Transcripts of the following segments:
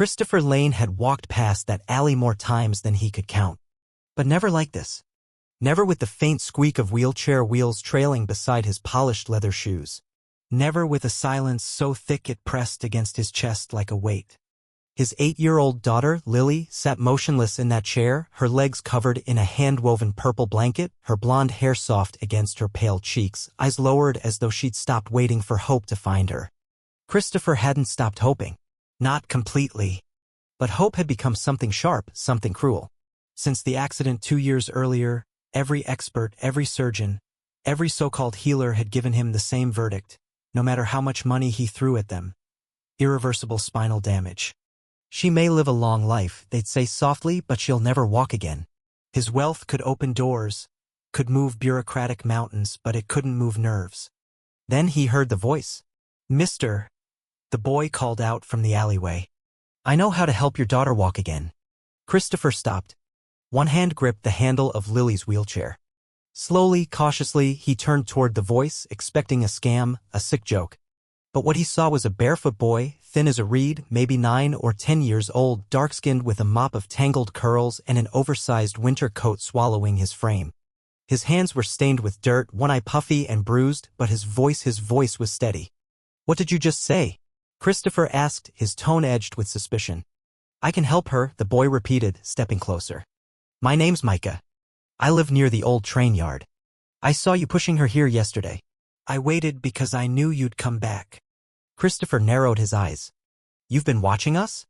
Christopher Lane had walked past that alley more times than he could count. But never like this. Never with the faint squeak of wheelchair wheels trailing beside his polished leather shoes. Never with a silence so thick it pressed against his chest like a weight. His 8-year-old daughter, Lily, sat motionless in that chair, her legs covered in a hand-woven purple blanket, her blonde hair soft against her pale cheeks, eyes lowered as though she'd stopped waiting for hope to find her. Christopher hadn't stopped hoping. Not completely. But hope had become something sharp, something cruel. Since the accident 2 years earlier, every expert, every surgeon, every so-called healer had given him the same verdict, no matter how much money he threw at them. Irreversible spinal damage. She may live a long life, they'd say softly, but she'll never walk again. His wealth could open doors, could move bureaucratic mountains, but it couldn't move nerves. Then he heard the voice. "Mister," the boy called out from the alleyway. "I know how to help your daughter walk again." Christopher stopped. One hand gripped the handle of Lily's wheelchair. Slowly, cautiously, he turned toward the voice, expecting a scam, a sick joke. But what he saw was a barefoot boy, thin as a reed, maybe 9 or 10 years old, dark-skinned with a mop of tangled curls and an oversized winter coat swallowing his frame. His hands were stained with dirt, one eye puffy and bruised, but his voice was steady. "What did you just say?" Christopher asked, his tone edged with suspicion. "I can help her," the boy repeated, stepping closer. "My name's Micah. I live near the old train yard. I saw you pushing her here yesterday. I waited because I knew you'd come back." Christopher narrowed his eyes. "You've been watching us?"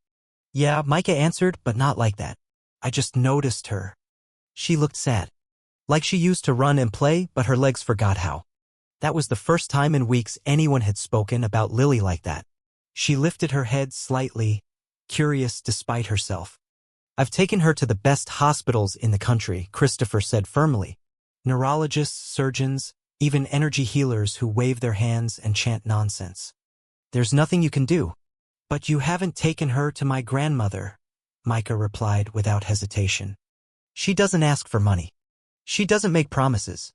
"Yeah," Micah answered, but not like that. "I just noticed her. She looked sad. Like she used to run and play, but her legs forgot how." That was the first time in weeks anyone had spoken about Lily like that. She lifted her head slightly, curious despite herself. "I've taken her to the best hospitals in the country," Christopher said firmly. "Neurologists, surgeons, even energy healers who wave their hands and chant nonsense. There's nothing you can do." "But you haven't taken her to my grandmother," Micah replied without hesitation. "She doesn't ask for money. She doesn't make promises.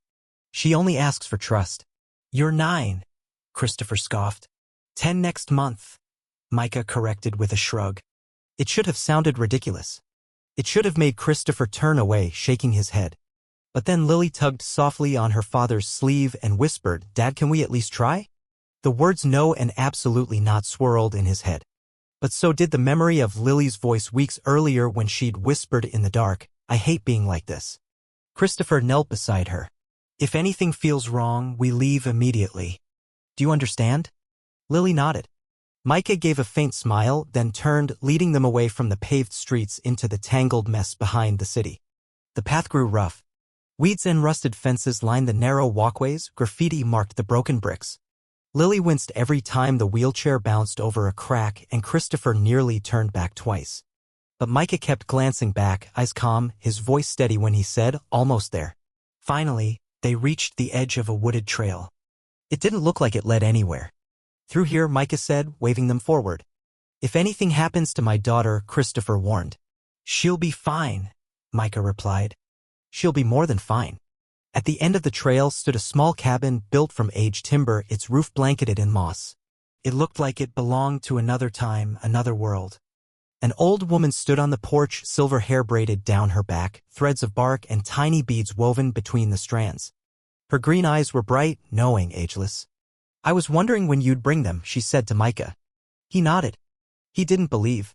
She only asks for trust." "You're 9, Christopher scoffed. 10 next month," Micah corrected with a shrug. It should have sounded ridiculous. It should have made Christopher turn away, shaking his head. But then Lily tugged softly on her father's sleeve and whispered, "Dad, can we at least try?" The words "no" and "absolutely not" swirled in his head. But so did the memory of Lily's voice weeks earlier when she'd whispered in the dark, "I hate being like this." Christopher knelt beside her. "If anything feels wrong, we leave immediately. Do you understand?" Lily nodded. Micah gave a faint smile, then turned, leading them away from the paved streets into the tangled mess behind the city. The path grew rough. Weeds and rusted fences lined the narrow walkways, graffiti marked the broken bricks. Lily winced every time the wheelchair bounced over a crack, and Christopher nearly turned back twice. But Micah kept glancing back, eyes calm, his voice steady when he said, "Almost there." Finally, they reached the edge of a wooded trail. It didn't look like it led anywhere. "Through here," Micah said, waving them forward. "If anything happens to my daughter," Christopher warned. "She'll be fine," Micah replied. "She'll be more than fine." At the end of the trail stood a small cabin built from aged timber, its roof blanketed in moss. It looked like it belonged to another time, another world. An old woman stood on the porch, silver hair braided down her back, threads of bark and tiny beads woven between the strands. Her green eyes were bright, knowing, ageless. "I was wondering when you'd bring them," she said to Micah. He nodded. He didn't believe.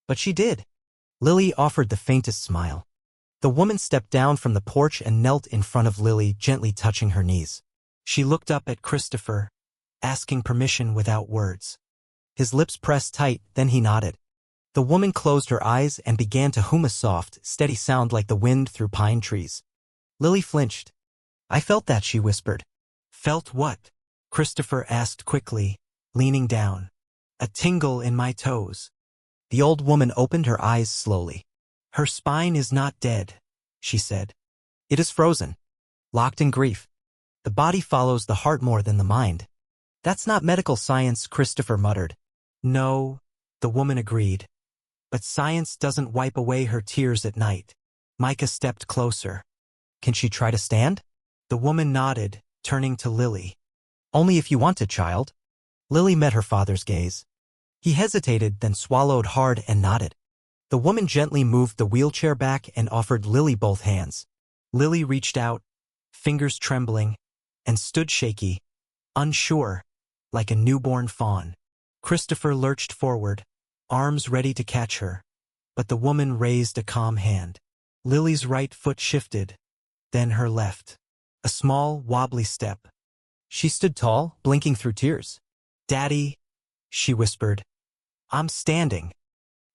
But she did. Lily offered the faintest smile. The woman stepped down from the porch and knelt in front of Lily, gently touching her knees. She looked up at Christopher, asking permission without words. His lips pressed tight, then he nodded. The woman closed her eyes and began to hum a soft, steady sound like the wind through pine trees. Lily flinched. "I felt that," she whispered. "Felt what?" Christopher asked quickly, leaning down. "A tingle in my toes." The old woman opened her eyes slowly. "Her spine is not dead," she said. "It is frozen, locked in grief. The body follows the heart more than the mind." "That's not medical science," Christopher muttered. "No," the woman agreed. "But science doesn't wipe away her tears at night." Micah stepped closer. "Can she try to stand?" The woman nodded, turning to Lily. "Only if you want to, child." Lily met her father's gaze. He hesitated, then swallowed hard and nodded. The woman gently moved the wheelchair back and offered Lily both hands. Lily reached out, fingers trembling, and stood shaky, unsure, like a newborn fawn. Christopher lurched forward, arms ready to catch her, but the woman raised a calm hand. Lily's right foot shifted, then her left. A small, wobbly step. She stood tall, blinking through tears. "Daddy," she whispered. "I'm standing."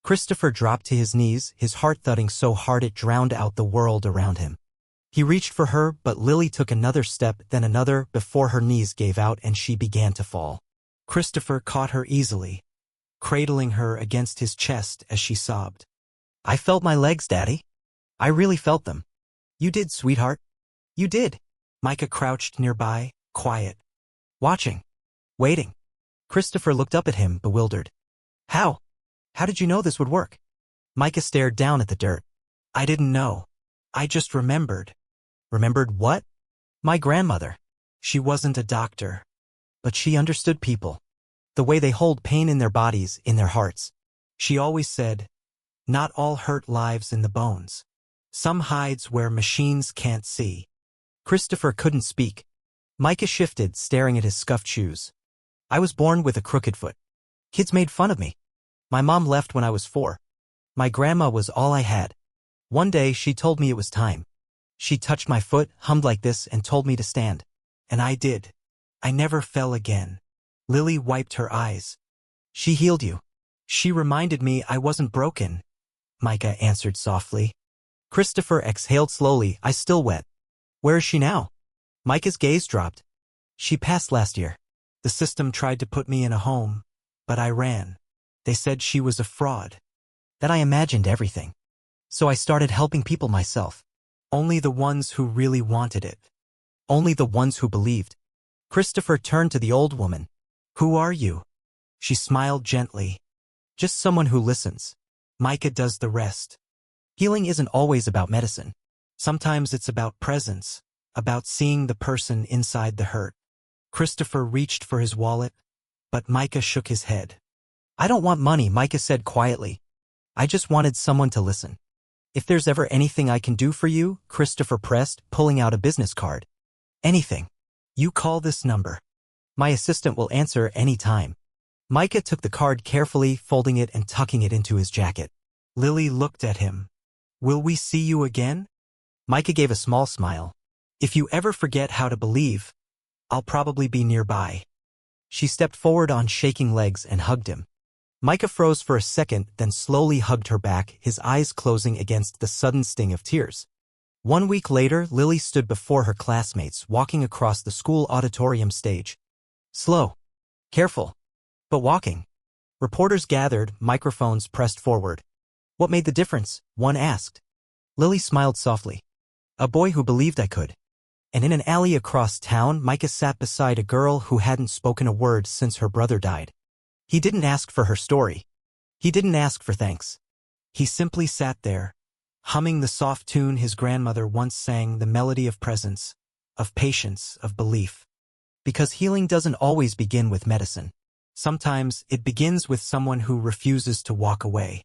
Christopher dropped to his knees, his heart thudding so hard it drowned out the world around him. He reached for her, but Lily took another step, then another, before her knees gave out and she began to fall. Christopher caught her easily, cradling her against his chest as she sobbed. "I felt my legs, Daddy. I really felt them." "You did, sweetheart. You did." Micah crouched nearby, quiet, watching, waiting. Christopher looked up at him, bewildered. How? How did you know this would work?" Micah stared down at the dirt. "I didn't know. I just remembered." "Remembered what?" "My grandmother. She wasn't a doctor, but she understood people. The way they hold pain in their bodies, in their hearts. She always said, 'Not all hurt lives in the bones. Some hides where machines can't see.'" Christopher couldn't speak. Micah shifted, staring at his scuffed shoes. "I was born with a crooked foot. Kids made fun of me. My mom left when I was 4. My grandma was all I had. One day she told me it was time. She touched my foot, hummed like this, and told me to stand. And I did. I never fell again." Lily wiped her eyes. "She healed you. She reminded me I wasn't broken," Micah answered softly. Christopher exhaled slowly, eyes still wet. "Where is she now?" Micah's gaze dropped. "She passed last year. The system tried to put me in a home, but I ran. They said she was a fraud, that I imagined everything. So I started helping people myself. Only the ones who really wanted it. Only the ones who believed." Christopher turned to the old woman. "Who are you?" She smiled gently. "Just someone who listens. Micah does the rest." Healing isn't always about medicine. Sometimes it's about presence, about seeing the person inside the hurt. Christopher reached for his wallet, but Micah shook his head. "I don't want money," Micah said quietly. "I just wanted someone to listen." "If there's ever anything I can do for you," Christopher pressed, pulling out a business card. "Anything. You call this number. My assistant will answer any time." Micah took the card carefully, folding it and tucking it into his jacket. Lily looked at him. "Will we see you again?" Micah gave a small smile. "If you ever forget how to believe, I'll probably be nearby." She stepped forward on shaking legs and hugged him. Micah froze for a second, then slowly hugged her back, his eyes closing against the sudden sting of tears. 1 week later, Lily stood before her classmates, walking across the school auditorium stage. Slow, careful, but walking. Reporters gathered, microphones pressed forward. "What made the difference?" one asked. Lily smiled softly. "A boy who believed I could." And in an alley across town, Micah sat beside a girl who hadn't spoken a word since her brother died. He didn't ask for her story. He didn't ask for thanks. He simply sat there, humming the soft tune his grandmother once sang, the melody of presence, of patience, of belief. Because healing doesn't always begin with medicine. Sometimes it begins with someone who refuses to walk away.